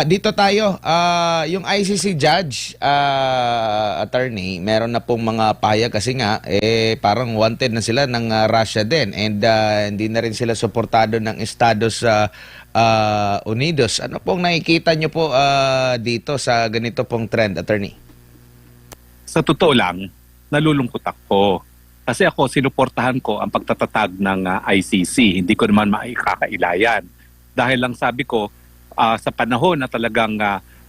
Dito tayo, yung ICC judge, attorney, meron na pong mga payag kasi nga, parang wanted na sila ng Russia din and hindi na rin sila suportado ng Estados Unidos. Ano pong nakikita nyo po dito sa ganito pong trend, attorney? Sa totoo lang, nalulungkot ako. Kasi ako, sinuportahan ko ang pagtatatag ng ICC. Hindi ko naman maikakailayan. Dahil lang sabi ko, sa panahon na talagang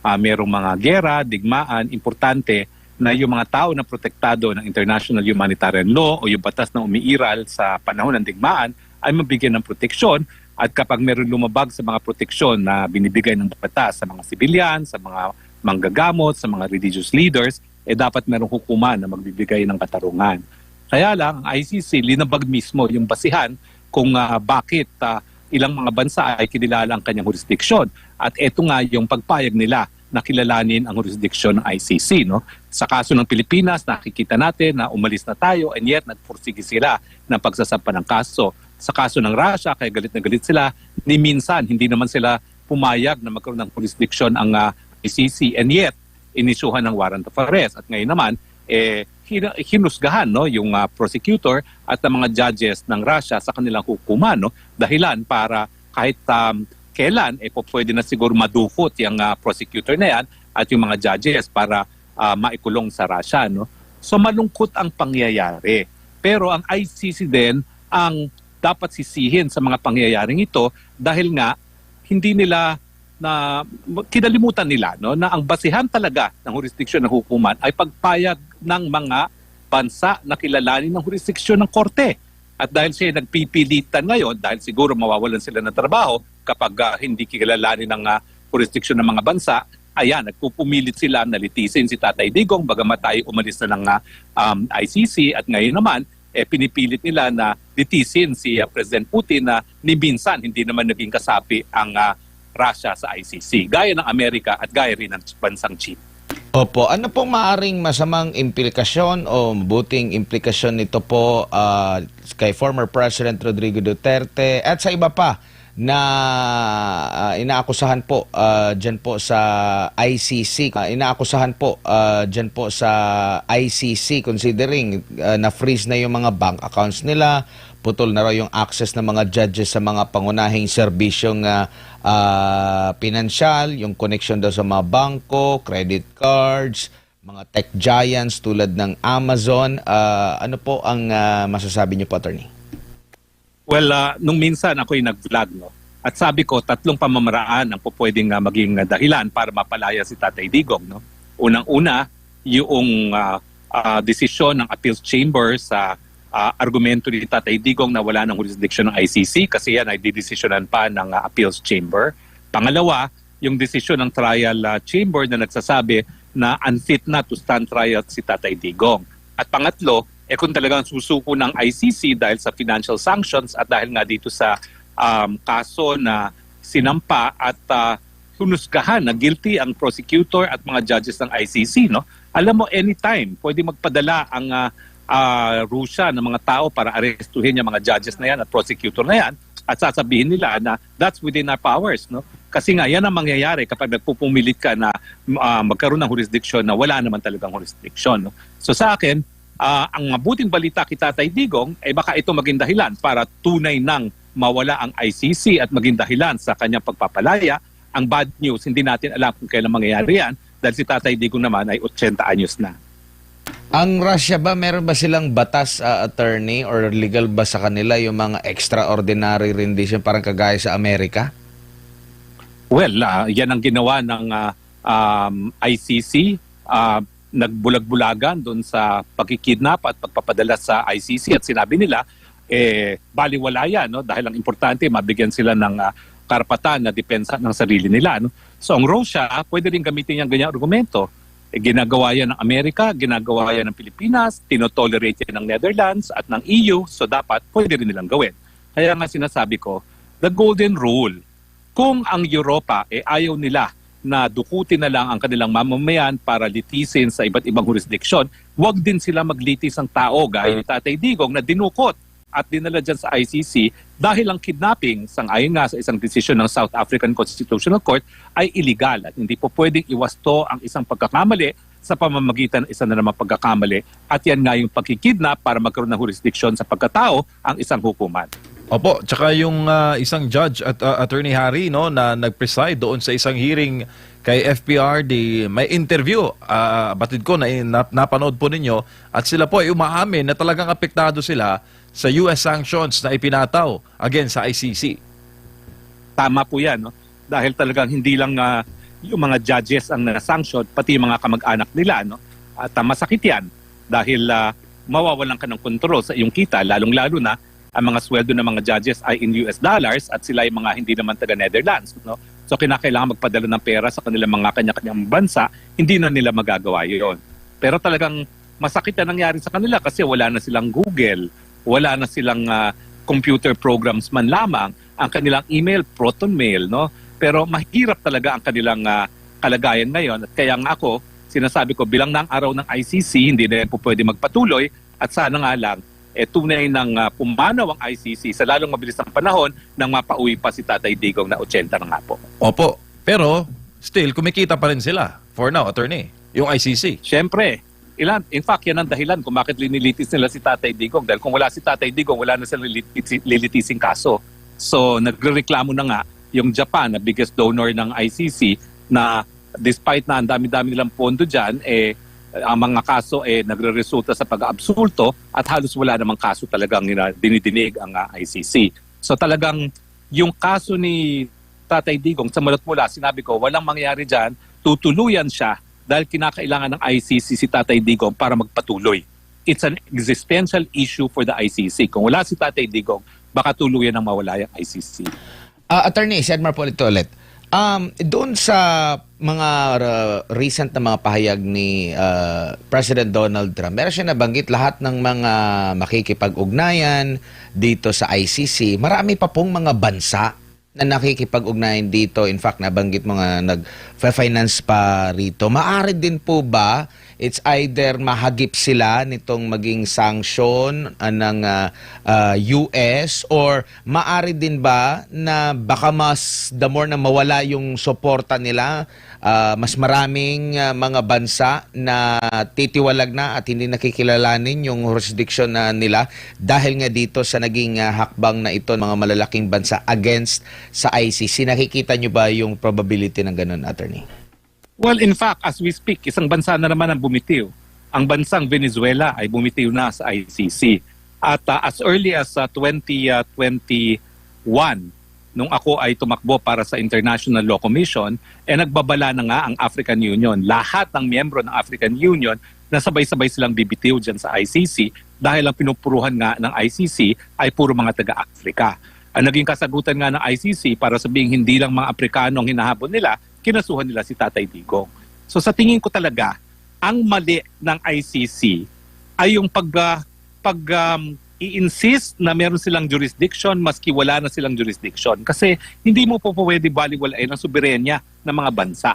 mayroong mga gera, digmaan, importante na yung mga tao na protektado ng international humanitarian law o yung batas na umiiral sa panahon ng digmaan ay mabigyan ng proteksyon. At kapag meron lumabag sa mga proteksyon na binibigay ng batas sa mga sibilyan, sa mga manggagamot, sa mga religious leaders, dapat merong hukuman na magbibigay ng katarungan. Kaya lang, ang ICC linabag mismo yung basihan kung bakit ilang mga bansa ay kinilala ang kanyang jurisdiksyon. At ito nga yung pagpayag nila na kilalanin ang jurisdiksyon ng ICC. No? Sa kaso ng Pilipinas, nakikita natin na umalis na tayo and yet nagpursige sila ng pagsasampa ng kaso. Sa kaso ng Russia, kaya galit na galit sila, ni minsan hindi naman sila pumayag na magkaroon ng jurisdiksyon ang ICC and yet inisyuhan ng warrant of arrest. At ngayon naman, hinusgahan yung prosecutor at ang mga judges ng Russia sa kanilang hukuman, no? Dahilan para kahit kailan pwede na siguro madukot yung prosecutor na yan at yung mga judges para maikulong sa Russia. No? So malungkot ang pangyayari. Pero ang ICC din ang dapat sisihin sa mga pangyayaring ito dahil nga hindi nila na kinalimutan nila na ang basihan talaga ng jurisdiksyon ng hukuman ay pagpayag ng mga bansa na kilalanin ng jurisdiksyon ng korte. At dahil siya nagpipilitan ngayon, dahil siguro mawawalan sila ng trabaho kapag hindi kilalanin ng jurisdiksyon ng mga bansa, ayan, nagpupumilit sila na litisin si Tatay Digong bagamat tayo umalis na ng ICC at ngayon naman, pinipilit nila na litisin si President Putin na ni minsan hindi naman naging kasapi ang Russia sa ICC, gaya ng Amerika at gaya rin ng bansang China. Opo, ano pong maaring masamang implikasyon o buting implikasyon nito po kay former President Rodrigo Duterte at sa iba pa na inaakusahan po dyan po sa ICC, dyan po sa ICC considering na-freeze na yung mga bank accounts nila, putol na raw yung access ng mga judges sa mga pangunahing serbisyong pinansyal, yung connection daw sa mga bangko, credit cards, mga tech giants tulad ng Amazon. Ano po ang masasabi niyo po, attorney? Well, nung minsan ako'y nag-vlog, no? At sabi ko, 3 pamamaraan ang pwedeng maging dahilan para mapalaya si Tatay Digong. No? Unang-una, yung desisyon ng appeals chamber sa argumento ni Tatay Digong na wala ng jurisdiction ng ICC kasi yan ay didesisyonan pa ng appeals chamber. Pangalawa, yung desisyon ng trial chamber na nagsasabi na unfit na to stand trial si Tatay Digong. At pangatlo, kung talagang susuko ng ICC dahil sa financial sanctions at dahil nga dito sa kaso na sinampa at hunusgahan na guilty ang prosecutor at mga judges ng ICC, no? Alam mo, anytime pwede magpadala ang Russia ng mga tao para arestuhin yung mga judges na yan at prosecutor na yan at sasabihin nila na that's within our powers. No? Kasi nga yan ang mangyayari kapag nagpupumilit ka na magkaroon ng jurisdiction na wala naman talagang jurisdiction. No? So sa akin, ang mabuting balita kay Tatay Digong ay baka ito maging dahilan para tunay nang mawala ang ICC at maging dahilan sa kanyang pagpapalaya. Ang bad news, hindi natin alam kung kailan mangyayari yan dahil si Tatay Digong naman ay 80 anyos na. Ang Russia ba, meron ba silang batas, attorney, or legal ba sa kanila yung mga extraordinary rendition parang kagaya sa Amerika? Well, yan ang ginawa ng ICC. Nagbulag-bulagan doon sa pagkikidnap at pagpapadala sa ICC at sinabi nila, baliwala yan, no? Dahil ang importante, mabigyan sila ng karapatan na depensa ng sarili nila. No? So ang Russia, pwede rin gamitin yung ganyang argumento. Ginagawa yan ng Amerika, ginagawa yan ng Pilipinas, tinotolerate yan ng Netherlands at ng EU, so dapat pwede rin nilang gawin. Kaya nga sinasabi ko, the golden rule, kung ang Europa ayaw nila na dukutin na lang ang kanilang mamamayan para litisin sa iba't ibang jurisdiksyon, huwag din sila maglitis ng tao gaya ni Tatay Digong na dinukot at dinala dyan sa ICC dahil ang kidnapping, sang-ayon nga sa isang desisyon ng South African Constitutional Court, ay illegal at hindi po pwedeng iwasto ang isang pagkakamali sa pamamagitan ng isa na namang pagkakamali, at yan nga yung pagkikidnap para magkaroon ng jurisdiction sa pagkatao ang isang hukuman. Opo, tsaka yung isang judge at Attorney Harry, no, na nag-preside doon sa isang hearing kay FPRD, may interview, batid ko na napanood po ninyo, at sila po ay umaamin na talagang apektado sila sa US sanctions na ipinataw against sa ICC. Tama po yan, no? Dahil talagang hindi lang yung mga judges ang na-sanction, pati yung mga kamag-anak nila, no? At masakit yan dahil mawawalan ka ng kontrol sa iyong kita, lalong-lalo na ang mga sweldo ng mga judges ay in US dollars at sila ay mga hindi naman taga-Netherlands, no? So kinakailangan magpadala ng pera sa kanilang mga kanya-kanyang bansa, hindi na nila magagawa yun. Pero talagang masakit na nangyari sa kanila kasi wala na silang Google, wala na silang computer programs man lamang, ang kanilang email, proton mail, no? Pero mahirap talaga ang kanilang kalagayan ngayon, at kaya nga ako, sinasabi ko, bilang ng araw ng ICC, hindi na po pwede magpatuloy, at sana nga lang, tunay ng pumanaw ang ICC sa lalong mabilis ng panahon nang mapauwi pa si Tatay Digong na 80 na nga po. Opo, pero still kumikita pa rin sila for now, Attorney, yung ICC. Siyempre, in fact, yan ang dahilan kung bakit linilitis nila si Tatay Digong. Dahil kung wala si Tatay Digong, wala na silang lilitising kaso. So, nagrereklamo na nga yung Japan, na biggest donor ng ICC, na despite na ang dami-dami nilang pondo dyan, ang mga kaso nagre-resulta sa pag-aabsulto at halos wala namang kaso talagang dinidinig ang ICC. So talagang yung kaso ni Tatay Digong, sa mulot mula, sinabi ko, walang mangyari dyan, tutuluyan siya dahil kinakailangan ng ICC si Tatay Digong para magpatuloy. It's an existential issue for the ICC. Kung wala si Tatay Digong, baka tuluyan ang mawala yung ICC. Attorney, si Edmar po ulit. Doon sa mga recent na mga pahayag ni President Donald Trump, meron siya nabanggit lahat ng mga makikipag-ugnayan dito sa ICC. Marami pa pong mga bansa na nakikipag-ugnayan dito. In fact, nabanggit mo nga nag-finance pa rito. Maaari din po ba it's either mahagip sila nitong maging sanction ng US, or maari din ba na baka mas the more na mawala yung suporta nila, mas maraming mga bansa na titiwalag na at hindi nakikilalanin yung jurisdiction na nila dahil nga dito sa naging hakbang na ito, mga malalaking bansa against sa ICC. Nakikita nyo ba yung probability ng ganun, Attorney? Well, in fact, as we speak, isang bansa na naman ang bumitiw. Ang bansang Venezuela ay bumitiw na sa ICC. At as early as 2021, nung ako ay tumakbo para sa International Law Commission, nagbabala na nga ang African Union. Lahat ng miyembro ng African Union na sabay-sabay silang bibitiw dyan sa ICC dahil ang pinupuruhan nga ng ICC ay puro mga taga-Afrika. Ang naging kasagutan nga ng ICC para sabihing hindi lang mga Afrikano ang hinahabol nila, kinasuhan nila si Tatay Digong. So sa tingin ko talaga, ang mali ng ICC ay yung i-insist na meron silang jurisdiction maski wala na silang jurisdiction. Kasi hindi mo po pwede baliwalain ang soberenya ng mga bansa.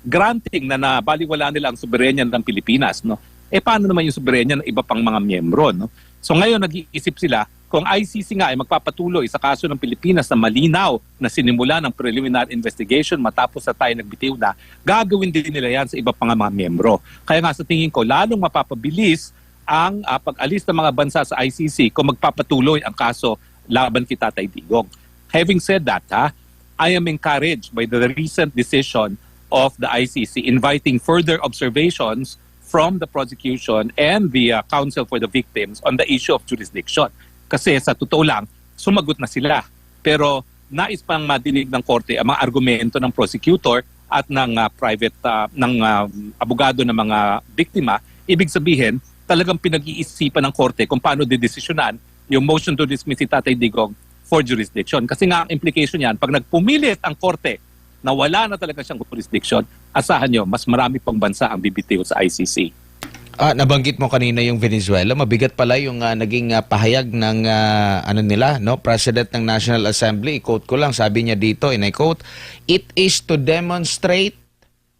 Granting na nabaliwala nila ang soberenya ng Pilipinas, no? Paano naman yung soberenya ng iba pang mga miyembro, no? So ngayon nag-iisip sila, kung ICC nga ay magpapatuloy sa kaso ng Pilipinas na malinaw na sinimula ng preliminary investigation matapos na tayo nagbitiw na, gagawin din nila yan sa iba pang mga miyembro. Kaya nga sa tingin ko, lalong mapapabilis ang pag-alis ng mga bansa sa ICC kung magpapatuloy ang kaso laban kay Tatay Digong. Having said that, I am encouraged by the recent decision of the ICC inviting further observations from the prosecution and the Counsel for the Victims on the issue of jurisdiction. Kasi sa totoo lang, sumagot na sila. Pero nais pang madinig ng korte ang mga argumento ng prosecutor at ng abogado ng mga biktima. Ibig sabihin, talagang pinag-iisipan ng korte kung paano didesisyonan yung motion to dismiss si Tatay Digong for jurisdiction. Kasi nga ang implication yan, pag nagpumilit ang korte na wala na talaga siyang jurisdiction, asahan nyo, mas marami pang bansa ang bibitiw sa ICC. Nabanggit mo kanina yung Venezuela. Mabigat pala yung naging pahayag ng President ng National Assembly. I-quote ko lang, sabi niya dito, and I quote, "It is to demonstrate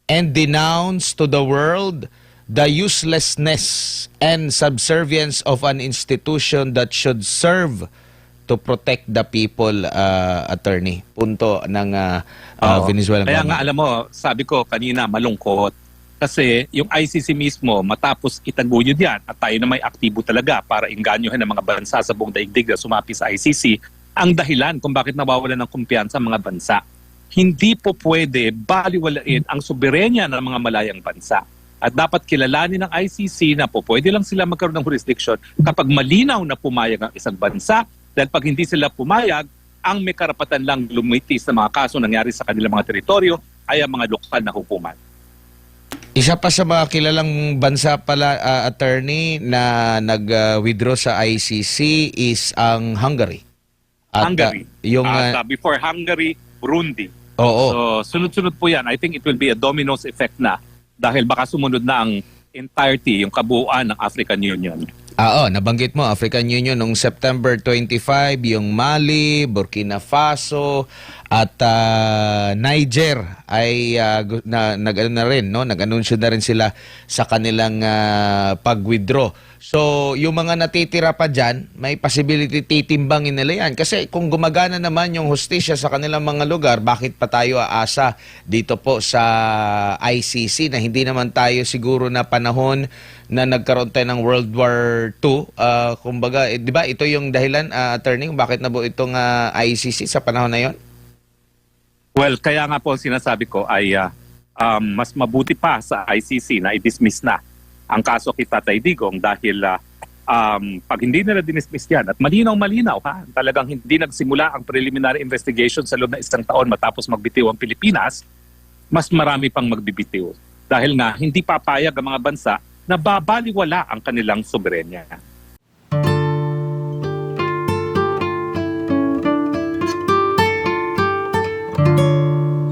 and denounce to the world the uselessness and subservience of an institution that should serve to protect the people, attorney. Punto ng Oo. Venezuelan Kaya nga government. alam mo, sabi ko kanina malungkot. Kasi yung ICC mismo matapos itaguyod yan at tayo na may aktibo talaga para inganyohin ang mga bansa sa buong daigdig na sumapi sa ICC, ang dahilan kung bakit nawawalan ng kumpiyansa ang mga bansa. Hindi po pwede baliwalain ang soberenya ng mga malayang bansa. At dapat kilalanin ng ICC na po pwede lang sila magkaroon ng jurisdiction kapag malinaw na pumayag ang isang bansa. Dahil pag hindi sila pumayag, ang may karapatan lang lumitis na mga kaso nangyari sa kanilang mga teritoryo ay ang mga lokal na hukuman. Isa pa sa mga kilalang bansa pala, attorney, na nag-withdraw sa ICC is ang Hungary. At, Hungary. yung, Before Hungary, Burundi. oo. So sunod-sunod po yan. I think it will be a dominoes effect na dahil baka sumunod na ang entirety, yung kabuuan ng African Union. Nabanggit mo, African Union noong September 25, yung Mali, Burkina Faso, at Niger ay nag-ano na rin, no? Nag-anunsyo na rin sila sa kanilang pag-withdraw. So, yung mga natitira pa dyan, may possibility titimbangin nila yan. Kasi kung gumagana naman yung hustisya sa kanilang mga lugar, bakit pa tayo aasa dito po sa ICC na hindi naman tayo siguro na panahon na nagkaroon tayo ng World War II? Kumbaga, di ba ito yung dahilan, attorney, kung bakit nabuo itong ICC sa panahon na yon? Well, kaya nga po sinasabi ko ay mas mabuti pa sa ICC na i-dismiss na ang kaso kay Tatay Digong dahil pag hindi nila dinismiss yan at malinaw-malinaw talagang hindi nagsimula ang preliminary investigation sa loob ng isang taon matapos magbitiw ang Pilipinas, mas marami pang magbibitiw. Dahil nga hindi papayag ang mga bansa na babaliwala ang kanilang soberenya.